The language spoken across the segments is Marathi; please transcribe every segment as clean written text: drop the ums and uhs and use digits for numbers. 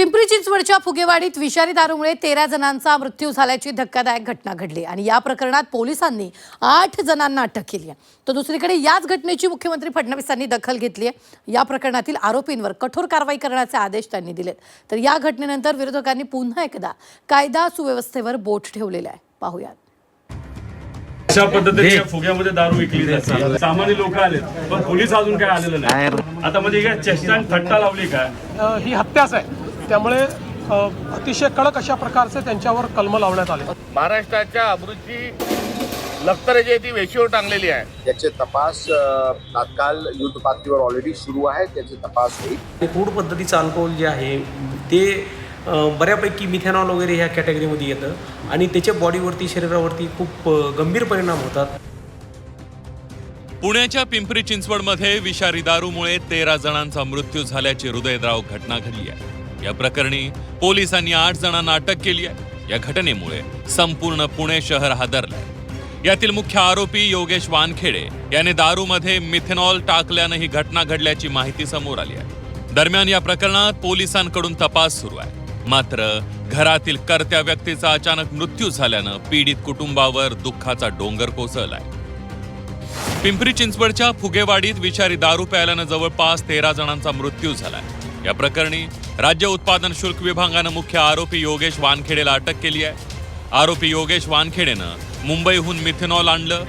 पिंपरी चिंचवडच्या फुगेवाडीत विषारी दारूमुळे 13 जणांचा मृत्यू झाल्याची धक्कादायक घटना घडली आणि या प्रकरणात पोलिसांनी 8 जणांना अटक केली आहे। तर दुसरीकडे याच घटनेची मुख्यमंत्री फडणवीसांनी दखल घेतली आहे। या प्रकरणातील आरोपींवर कठोर कारवाई करण्याचे आदेश त्यांनी दिलेत। तर या घटनेनंतर विरोधकांनी पुन्हा एकदा कायदा सुव्यवस्थेवर बोट ठेवलेले आहे। पाहूयात। अशा पद्धतीने फुग्यामध्ये दारू विकली जाते, सामान्य लोक आलेत पण पोलीस अजून काय आलेलं नाही। आता म्हणजे काय चेष्टा आणि थट्टा लावली काय? ही हत्याच आहे, त्यामुळे अतिशय कडक अशा प्रकारचे त्यांच्यावर कलम लावण्यात आले। महाराष्ट्राच्या अब्रूची लखतर जी ती वेशीवर टांगलेली आहे, त्याचे तपास तात्काळ युद्ध पातळीवर ऑलरेडी सुरू आहे, त्याचे तपास होईल। फूड पद्धतीचं अल्कोहोल जे आहे ते बऱ्यापैकी मिथेनॉल वगैरे ह्या कॅटेगरीमध्ये येतं आणि त्याच्या बॉडीवरती शरीरावरती खूप गंभीर परिणाम होतात। पुण्याच्या पिंपरी चिंचवडमध्ये विषारी दारूमुळे 13 जणांचा मृत्यू झाल्याची हृदयद्रावक घटना घडली आहे। या प्रकरणी पोलिसांनी 8 जणांना अटक केली आहे। या घटनेमुळे संपूर्ण पुणे शहर हादरलंय। यातील मुख्य आरोपी योगेश वानखेडे याने दारूमध्ये मिथेनॉल टाकल्यानं ही घटना घडल्याची माहिती समोर आली आहे। दरम्यान या प्रकरणात पोलिसांकडून तपास सुरू आहे। मात्र घरातील कर्त्या व्यक्तीचा अचानक मृत्यू झाल्यानं पीडित कुटुंबावर दुःखाचा डोंगर कोसळलाय। पिंपरी चिंचवडच्या फुगेवाडीत विषारी दारू प्यायल्यानं जवळपास 13 जणांचा मृत्यू झालाय। या प्रकरणी राज्य उत्पादन शुल्क विभागानं मुख्य आरोपी योगेश वानखेडेला अटक केली आहे। आरोपी योगेश वानखेडेनं मुंबईहून मिथेनॉल आणलं।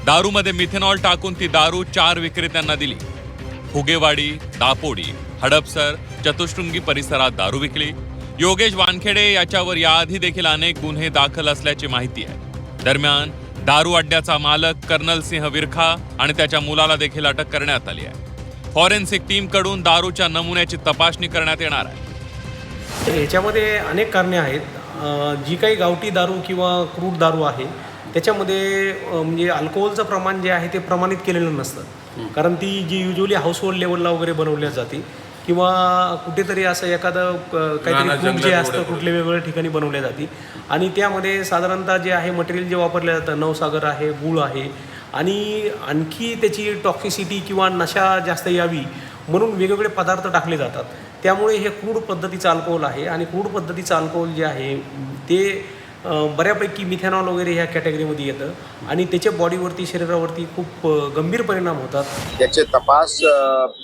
दारूमध्ये मिथेनॉल टाकून ती दारू 4 विक्रेत्यांना दिली। फुगेवाडी, दापोडी, हडपसर, चतुशृंगी परिसरात दारू विकली। योगेश वानखेडे याच्यावर याआधी देखील अनेक गुन्हे दाखल असल्याची माहिती आहे। दरम्यान दारू अड्ड्याचा मालक कर्नल सिंह विरखा आणि त्याच्या मुलाला देखील अटक करण्यात आली आहे। फॉरेन्सिक टीमकडून दारूच्या नमुन्याची तपासणी करण्यात येणार आहे। याच्यामध्ये अनेक कारणे आहेत। जी काही गावठी दारू किंवा क्रूड दारू आहे त्याच्यामध्ये म्हणजे अल्कोहोलचं प्रमाण जे आहे ते प्रमाणित केलेलं नसतं, कारण ती जी युजली हाऊसहोल्ड लेवलला वगैरे बनवल्या जाते किंवा कुठेतरी असं एखादं काहीतरी ग्रुप जे असतं कुठल्या वेगवेगळ्या ठिकाणी बनवल्या जाते आणि त्यामध्ये साधारणतः जे आहे मटेरियल जे वापरलं जातं नवसागर आहे, गूळ आहे आणि आणखी त्याची टॉक्सिसिटी किंवा नशा जास्त यावी म्हणून वेगवेगळे पदार्थ टाकले जातात। त्यामुळे हे क्रूड पद्धतीचं अल्कोहोल आहे आणि क्रूड पद्धतीचं अल्कोहोल जे आहे ते बऱ्यापैकी मिथेनॉल वगैरे ह्या कॅटेगरीमध्ये येतं आणि त्याच्या बॉडीवरती शरीरावरती खूप गंभीर परिणाम होतात। त्याचे तपास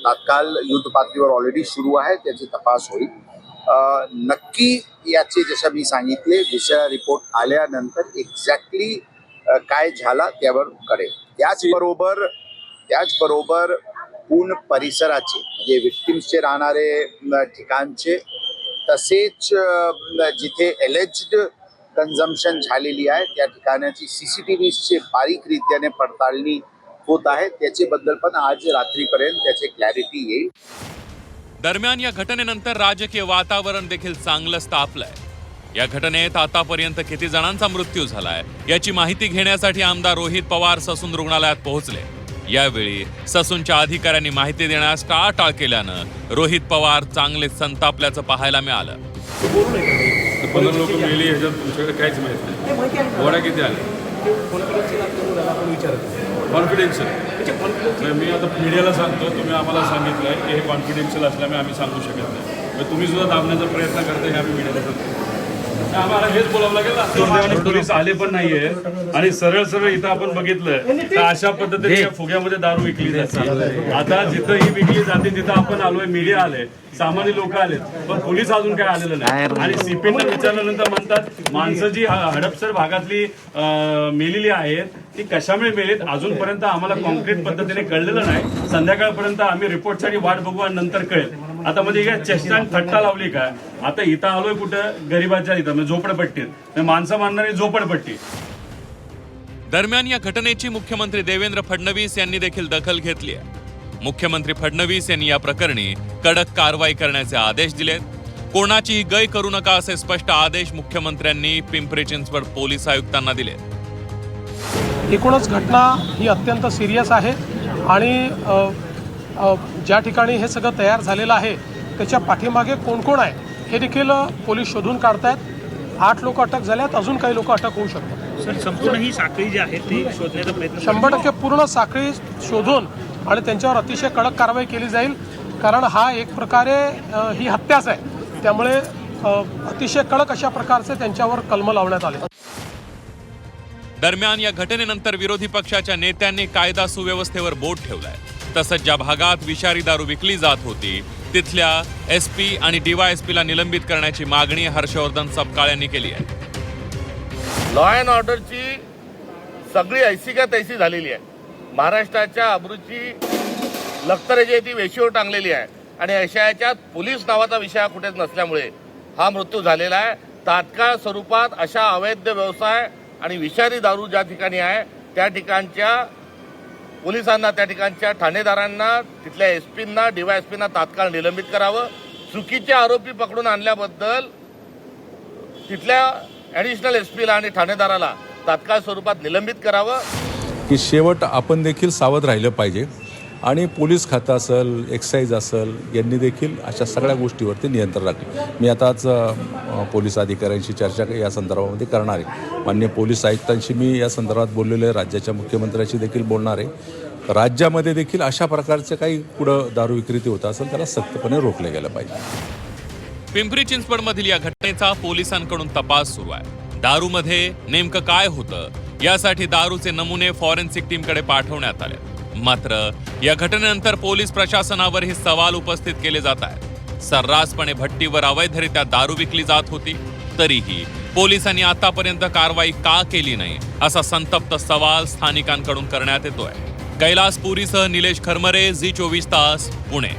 तात्काळ युद्ध पातळीवर ऑलरेडी सुरू आहे, त्याचे तपास होईल। नक्की याचे जसं मी सांगितले विषय रिपोर्ट आल्यानंतर एक्झॅक्टली काय झाला त्यावर कळेल। त्याचबरोबर पूर्ण परिसराचे म्हणजे विक्टिम्सचे राहणारे ठिकाणचे तसेच जिथे एलेज्ड कन्झम्पशन झालेली आहे त्या ठिकाणाची CCTVचे बारीकरित्याने पडताळणी होत आहे। त्याच्याबद्दल पण आज रात्रीपर्यंत त्याचे क्लॅरिटी येईल। दरम्यान या घटनेनंतर राजकीय वातावरण देखील चांगलंच तापलंय। या घटनेत आतापर्यंत किती जणांचा मृत्यू झालाय याची माहिती घेण्यासाठी आमदार रोहित पवार ससून रुग्णालयात पोहोचले। यावेळी ससूनच्या अधिकाऱ्यांनी माहिती देण्यास टाळाटाळ केल्यानं रोहित पवार चांगले संतापल्याचं पाहायला मिळालं। 15 लोक मेली, ह्याच्यात तुमच्याकडे काहीच माहित नाही। गोळ्या किती आले? कॉन्फिडेन्शियल मी आता मीडियाला सांगतो, तुम्ही आम्हाला सांगितलं की हे कॉन्फिडेन्शियल असल्यामुळे आम्ही सांगू शकत नाही। तुम्ही सुद्धा दाबण्याचा प्रयत्न करताय हे आम्ही मीडियाला सांगतो। आम्हाला हेच बोलावं लागेल ना। दुर्दैवाने पोलीस आले पण नाहीये आणि सरळ सरळ इथं आपण बघितलं तर अशा पद्धतीने फुग्यामध्ये दारू विकली जाते। आता जिथं ही विकली जाते तिथं आपण आलोय, मीडिया आले, सामान्य लोक आलेत पण पोलीस अजून काय आलेलं नाही। आणि CPनं विचारल्यानंतर म्हणतात माणसं जी हडपसर भागातली मेलेली आहेत ती कशामुळे मेलेत अजूनपर्यंत आम्हाला कॉन्क्रीट पद्धतीने कळलेलं नाही। संध्याकाळपर्यंत आम्ही रिपोर्टसाठी वाट बघू आणि नंतर कळेल। आता म्हणजे काय चेष्टा आणि थट्टा लावली काय? आता इथं आलोय कुठं? गरिबाच्या इथं म्हणजे झोपडपट्टीत, माणसं मारणारी झोपडपट्टी। दरम्यान या घटनेची मुख्यमंत्री देवेंद्र फडणवीस यांनी देखील दखल घेतली आहे। मुख्यमंत्री फडणवीस यांनी या प्रकरणी कडक कारवाई करण्याचे आदेश दिलेत। कोणाचीही गय करू नका असे स्पष्ट आदेश मुख्यमंत्र्यांनी पिंपरी चिंचवड पोलीस आयुक्तांना दिले। एकूणच घटना ही अत्यंत सिरियस आहे आणि ज्या ठिकाणी हे सगळं तयार झालेलं आहे त्याच्या पाठीमागे कोण कोण आहे हे देखील पोलीस शोधून काढतायत। 8 लोक अटक झाल्यात, अजून काही लोक अटक होऊ शकतात। सर, संपूर्ण ही साखळी जी आहे ती शोधण्याचा प्रयत्न 100% पूर्ण साखळी शोधून आणि त्यांच्यावर अतिशय कडक कारवाई केली जाईल, कारण हा एक प्रकारे ही हत्याच आहे। त्यामुळे अतिशय कडक अशा प्रकारचे त्यांच्यावर कलम लावण्यात आले. दरम्यान या घटनेनंतर विरोधी पक्षाच्या नेत्यांनी कायदा सुव्यवस्थेवर बोट ठेवलाय. तसंच ज्या भागात विषारी दारू विकली जात होती तिथल्या SP आणि DYSPला निलंबित करण्याची मागणी हर्षवर्धन सपकाळ यांनी केली आहे. लॉ अँड ऑर्डरची सगळी ऐसी का तैसी झालेली आहे. महाराष्ट्राच्या अब्रूची लखतरे जी आहे ती वेशीवर टांगलेली आहे आणि अशा याच्यात पोलीस नावाचा विषय कुठेच नसल्यामुळे हा मृत्यू झालेला आहे. तात्काळ स्वरूपात अशा अवैध व्यवसाय आणि विषारी दारू ज्या ठिकाणी आहे त्या ठिकाणच्या पोलिसांना, त्या ठिकाणच्या ठाणेदारांना, तिथल्या SPंना, DYSPंना तात्काळ निलंबित करावं. चुकीचे आरोपी पकडून आणल्याबद्दल तिथल्या ॲडिशनल SPला आणि ठाणेदाराला तात्काळ स्वरूपात निलंबित करावं. की शेवट आपण देखील सावध राहिलं पाहिजे आणि पोलीस खातं असेल, एक्साईज असेल, यांनी देखील अशा सगळ्या गोष्टीवरती नियंत्रण राखले. मी आताच पोलीस अधिकाऱ्यांशी चर्चा या संदर्भामध्ये करणार आहे. माननीय पोलीस आयुक्तांशी मी या संदर्भात बोललेलो आहे. राज्याच्या मुख्यमंत्र्यांशी देखील बोलणार आहे. राज्यामध्ये देखील अशा प्रकारचं काही पुढं दारू विक्री होत असेल त्याला सक्तपणे रोखलं गेलं पाहिजे. पिंपरी चिंचवडमधील या घटनेचा पोलिसांकडून तपास सुरू आहे. दारूमध्ये नेमकं काय होतं यासाठी दारूचे नमुने फॉरेन्सिक टीमकडे पाठवण्यात आले. मात्र या घटनेनंतर पोलीस प्रशासनावरही सवाल उपस्थित केले जात आहेत. सर्रासपणे भट्टीवर अवैधरित्या दारू विकली जात होती तरीही पोलिसांनी आतापर्यंत कारवाई का केली नाही असा संतप्त सवाल स्थानिकांकडून करण्यात येतोय. कैलास पुरीसह निलेश खरमरे, झी 24 तास, पुणे.